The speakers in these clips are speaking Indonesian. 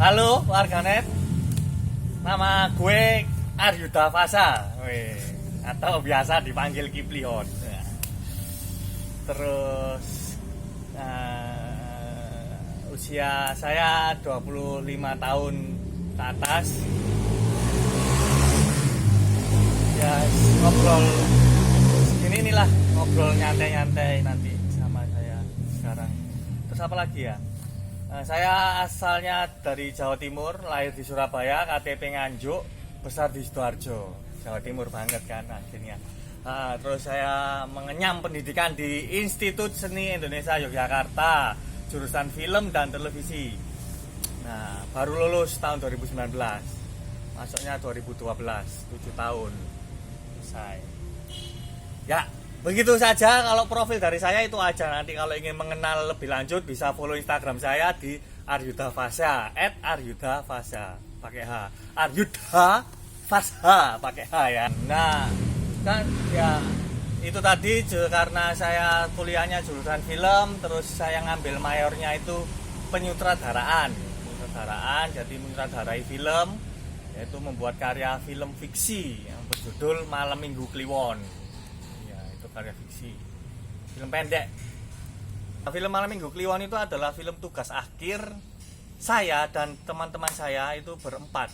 Halo warganet, nama gue Aryuda Fasa, atau biasa dipanggil Kiplihon. Terus usia saya 25 tahun ke atas. Ya ngobrol segini inilah, ngobrol nyantai-nyantai nanti sama saya sekarang. Terus apa lagi ya? Saya asalnya dari Jawa Timur, lahir di Surabaya, KTP Nganjuk, besar di Sidoarjo, Jawa Timur banget kan akhirnya. Terus saya mengenyam pendidikan di Institut Seni Indonesia Yogyakarta, jurusan film dan televisi. Nah, baru lulus tahun 2019, masuknya 2012, 7 tahun selesai. Ya, begitu saja. Kalau profil dari saya itu aja. Nanti kalau ingin mengenal lebih lanjut bisa follow Instagram saya di Aryuda Fasa, @aryudafasa pakai H. Aryuda Fasa pakai H ya. Nah, kan ya itu tadi karena saya kuliahnya jurusan film, terus saya ngambil mayornya itu penyutradaraan. Jadi menyutradarai film, yaitu membuat karya film fiksi yang berjudul Malam Minggu Kliwon. Karya fiksi, film pendek. Film Malam Minggu Kliwon itu adalah film tugas akhir saya dan teman-teman saya itu berempat.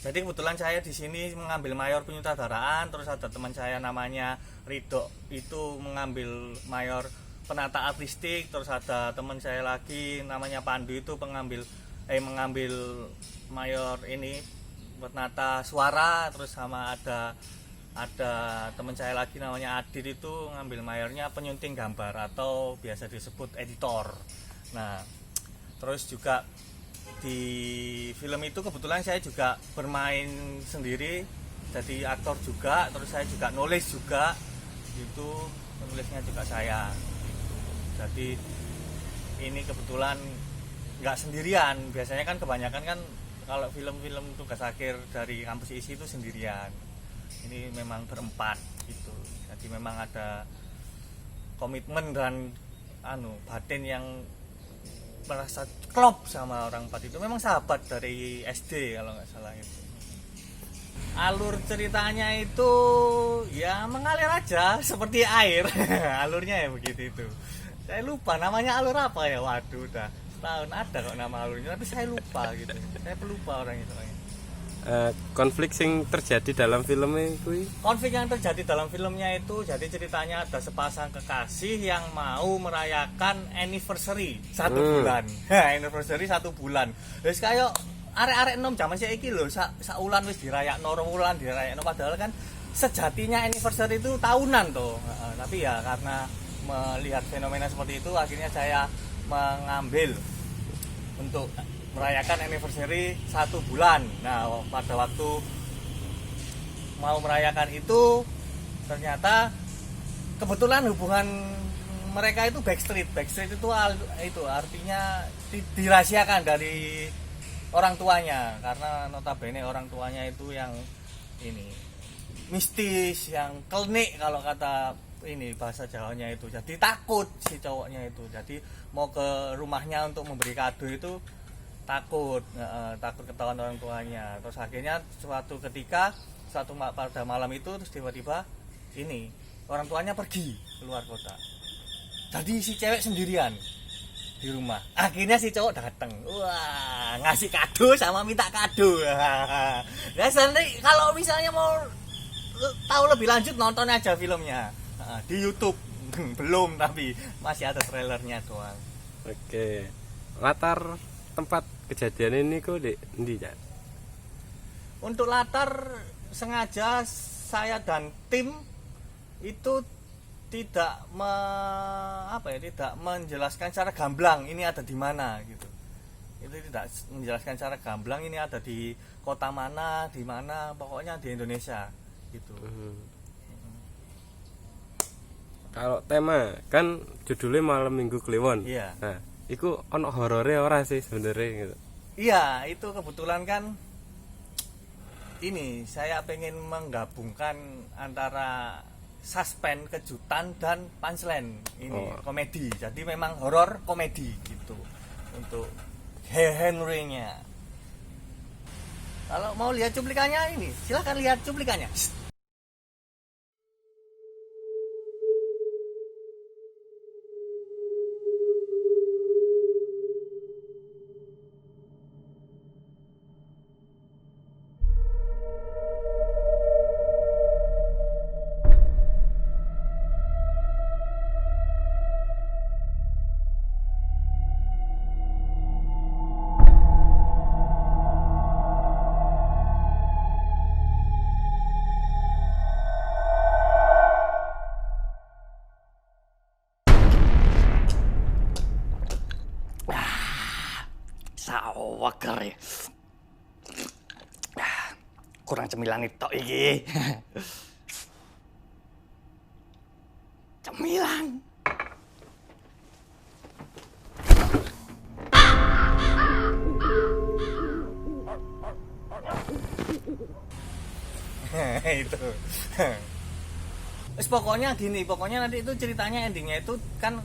Jadi kebetulan saya di sini mengambil mayor penyutradaraan, terus ada teman saya namanya Ridho itu mengambil mayor penata artistik, terus ada teman saya lagi namanya Pandu itu mengambil mayor ini penata suara, terus sama ada teman saya lagi namanya Adit itu ngambil mayornya penyunting gambar atau biasa disebut editor. Nah, terus juga di film itu kebetulan saya juga bermain sendiri, jadi aktor juga, terus saya juga nulis juga, itu penulisnya juga saya gitu. Jadi ini kebetulan nggak sendirian, biasanya kan kebanyakan kan kalau film-film tugas akhir dari kampus isi itu sendirian. Ini memang berempat gitu. Jadi memang ada komitmen dan batin yang merasa klop sama orang empat itu. Memang sahabat dari SD kalau nggak salah itu. Alur ceritanya itu ya mengalir aja seperti air. Alurnya ya begitu itu. Saya lupa namanya alur apa ya. Waduh, udah setahun ada kok nama alurnya, tapi saya lupa gitu. Saya pelupa orang itu. Konflik yang terjadi dalam filmnya itu? Konflik yang terjadi dalam filmnya itu, jadi ceritanya ada sepasang kekasih yang mau merayakan anniversary 1 bulan. Anniversary 1 bulan. Terus kayak arek-arek nom zaman saiki lho, saulan wis dirayakno, rong wulan dirayakno, padahal kan sejatinya anniversary itu tahunan toh. Tapi ya karena melihat fenomena seperti itu, akhirnya saya mengambil untuk merayakan anniversary 1 bulan. Nah, pada waktu mau merayakan itu ternyata kebetulan hubungan mereka itu backstreet itu artinya dirahasiakan dari orang tuanya, karena notabene orang tuanya itu yang ini mistis, yang klenik kalau kata ini bahasa Jawanya itu. Jadi takut si cowoknya itu. Jadi mau ke rumahnya untuk memberi kado itu takut ketahuan orang tuanya. Terus akhirnya pada malam itu terus tiba-tiba ini orang tuanya pergi keluar kota. Jadi si cewek sendirian di rumah. Akhirnya si cowok datang. Wah, ngasih kado sama minta kado. Nah, kalau misalnya mau tahu lebih lanjut nonton aja filmnya di YouTube. Belum, tapi masih ada trailernya doang. Oke. Latar tempat kejadian ini kok di endi ya? Untuk latar sengaja saya dan tim itu tidak menjelaskan secara gamblang ini ada di mana gitu. Itu tidak menjelaskan secara gamblang ini ada di kota mana, di mana, pokoknya di Indonesia gitu. Kalau tema kan judulnya Malam Minggu Kliwon. Iya. Nah, iku ono horornya ora sih sebenarnya gitu. Iya, itu kebetulan kan ini saya pengen menggabungkan antara suspense, kejutan dan punchline ini komedi. Jadi memang horor komedi gitu untuk Henry-nya. Kalau mau lihat cuplikannya ini, silahkan lihat cuplikannya. Sawaker ya. Kurang cemilan itu iki. Cemilan. Itu. Pokoknya gini, pokoknya nanti itu ceritanya endingnya itu kan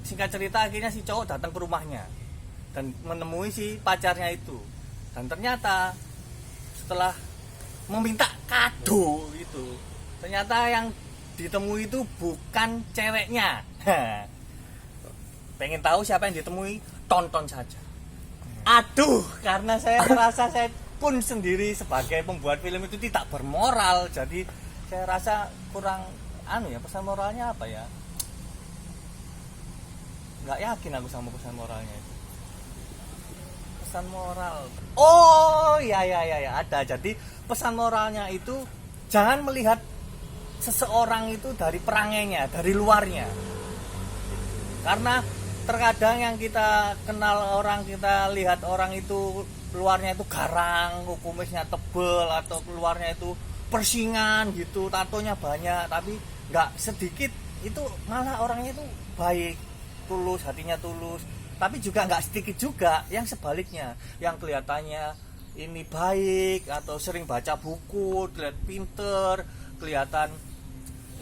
singkat cerita akhirnya si cowok datang ke rumahnya dan menemui si pacarnya itu, dan ternyata setelah meminta kado itu ternyata yang ditemui itu bukan ceweknya. Pengen tahu siapa yang ditemui? Tonton saja. Aduh, karena saya merasa saya pun sendiri sebagai pembuat film itu tidak bermoral, jadi saya rasa kurang pesan moralnya apa ya, nggak yakin aku sama pesan moralnya itu. Pesan moral, oh ya ada. Jadi pesan moralnya itu jangan melihat seseorang itu dari perangainya, dari luarnya, karena terkadang yang kita kenal orang, kita lihat orang itu luarnya itu garang, kumisnya tebel, atau luarnya itu persingan gitu, tatonya banyak, tapi nggak sedikit itu malah orangnya itu baik, tulus, hatinya tulus. Tapi juga nggak sedikit juga yang sebaliknya, yang kelihatannya ini baik atau sering baca buku, terlihat pinter, kelihatan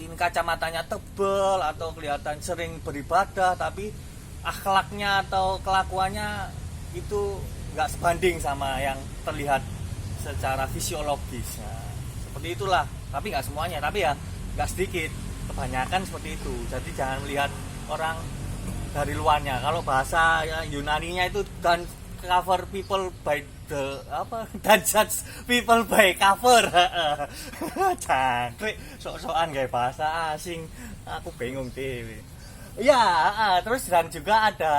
ini kacamatanya tebel, atau kelihatan sering beribadah, tapi akhlaknya atau kelakuannya itu nggak sebanding sama yang terlihat secara fisiologis. Nah, seperti itulah, tapi nggak semuanya, tapi ya nggak sedikit, kebanyakan seperti itu. Jadi jangan melihat orang dari luarnya. Kalau bahasa ya, Yunaninya itu dan cover people by the dan judge people by cover. Jangkrik, sok-sokan kayak bahasa asing, aku bingung dewe. Ya, terus dan juga ada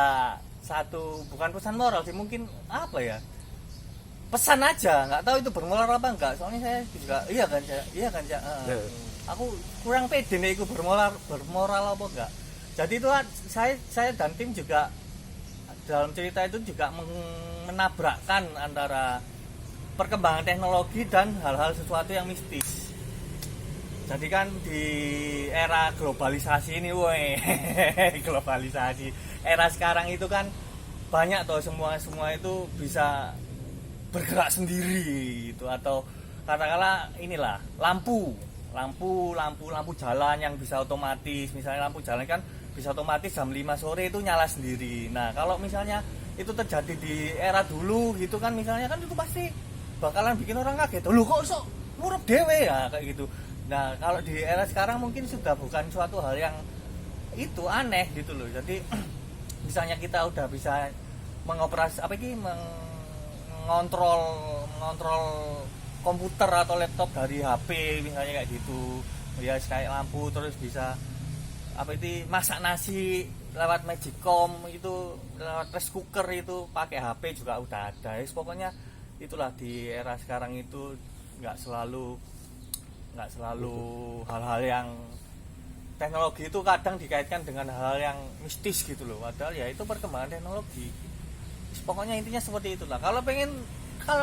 satu, bukan pesan moral sih, mungkin apa ya, pesan aja, nggak tahu itu bermoral apa enggak, soalnya saya juga iya kan aku kurang pede nih itu bermoral apa enggak. Jadi itu saya dan tim juga dalam cerita itu juga menabrakkan antara perkembangan teknologi dan hal-hal sesuatu yang mistis. Jadi kan di era globalisasi ini, globalisasi era sekarang itu kan banyak tuh, semua itu bisa bergerak sendiri gitu, atau katakanlah inilah lampu jalan yang bisa otomatis. Misalnya lampu jalan kan bisa otomatis jam 5 sore itu nyala sendiri. Nah, kalau misalnya itu terjadi di era dulu gitu kan, misalnya kan itu pasti bakalan bikin orang kaget. Loh kok iso ngurup dewe ya kayak gitu. Nah, kalau di era sekarang mungkin sudah bukan suatu hal yang itu aneh gitu loh. Jadi misalnya kita udah bisa mengontrol komputer atau laptop dari HP misalnya kayak gitu. Ya kayak lampu, terus bisa masak nasi lewat magicom itu, lewat rice cooker itu pakai HP juga udah ada. Pokoknya itulah, di era sekarang itu nggak selalu hal-hal yang teknologi itu kadang dikaitkan dengan hal yang mistis gitu loh, padahal ya itu perkembangan teknologi. Pokoknya intinya seperti itulah. Kalau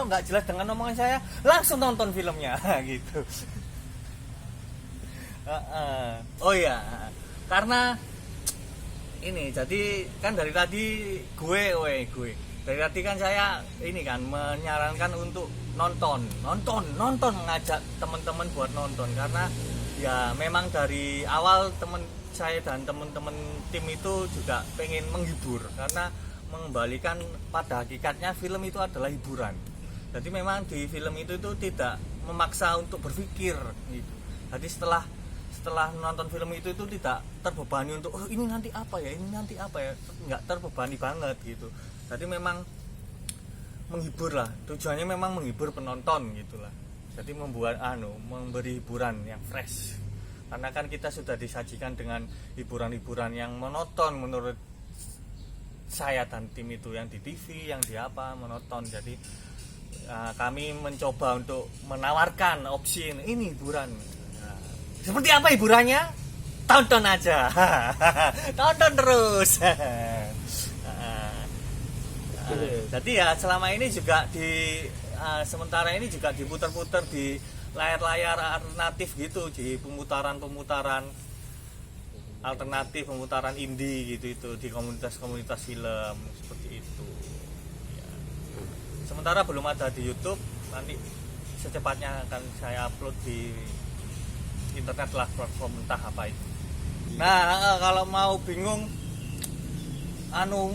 nggak jelas dengan omongan saya, langsung nonton filmnya gitu. Oh ya, karena ini jadi kan dari tadi gue dari tadi kan saya ini kan menyarankan untuk nonton, mengajak teman-teman buat nonton, karena ya memang dari awal teman saya dan teman-teman tim itu juga pengen menghibur, karena mengembalikan pada hakikatnya film itu adalah hiburan. Jadi memang di film itu tidak memaksa untuk berpikir gitu. Jadi setelah nonton film itu tidak terbebani untuk ini nanti apa ya, nggak terbebani banget gitu. Jadi memang menghibur lah, tujuannya memang menghibur penonton gitulah. Jadi memberi hiburan yang fresh. Karena kan kita sudah disajikan dengan hiburan-hiburan yang monoton menurut saya dan tim itu, yang di TV, yang di apa, monoton. Jadi kami mencoba untuk menawarkan opsi ini hiburan. Nah, seperti apa hiburannya? Tonton aja. Tonton terus. Jadi ya selama ini juga sementara ini juga diputar-putar di layar-layar alternatif gitu, di pemutaran alternatif, pemutaran indie gitu itu di komunitas-komunitas film seperti itu. Ya. Sementara belum ada di YouTube, nanti secepatnya akan saya upload di internet lah, platform entah apa itu. Nah, kalau mau bingung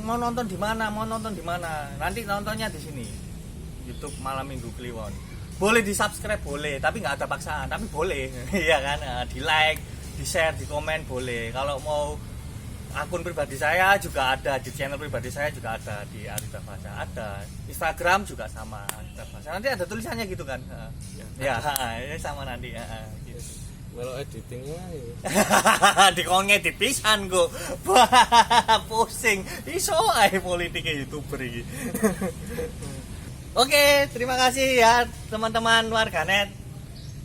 mau nonton di mana, nanti nontonnya di sini, YouTube Malam Minggu Kliwon. Boleh di subscribe boleh, tapi nggak ada paksaan, tapi boleh. Iya kan, di like, di share, di komen boleh. Kalau mau akun pribadi saya juga ada, di channel pribadi saya juga ada, di Arita Fasha ada, Instagram juga sama Arita Fasha. Nanti ada tulisannya gitu kan. Ya, ini sama nanti. Gitu. Kalau editingnya ngedit pisan kok. Pusing. Iso ae politike YouTuber iki. Oke, terima kasih ya teman-teman warganet.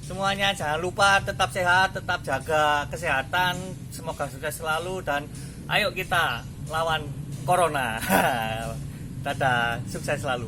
Semuanya jangan lupa tetap sehat, tetap jaga kesehatan. Semoga sukses selalu dan ayo kita lawan corona. Dadah, sukses selalu.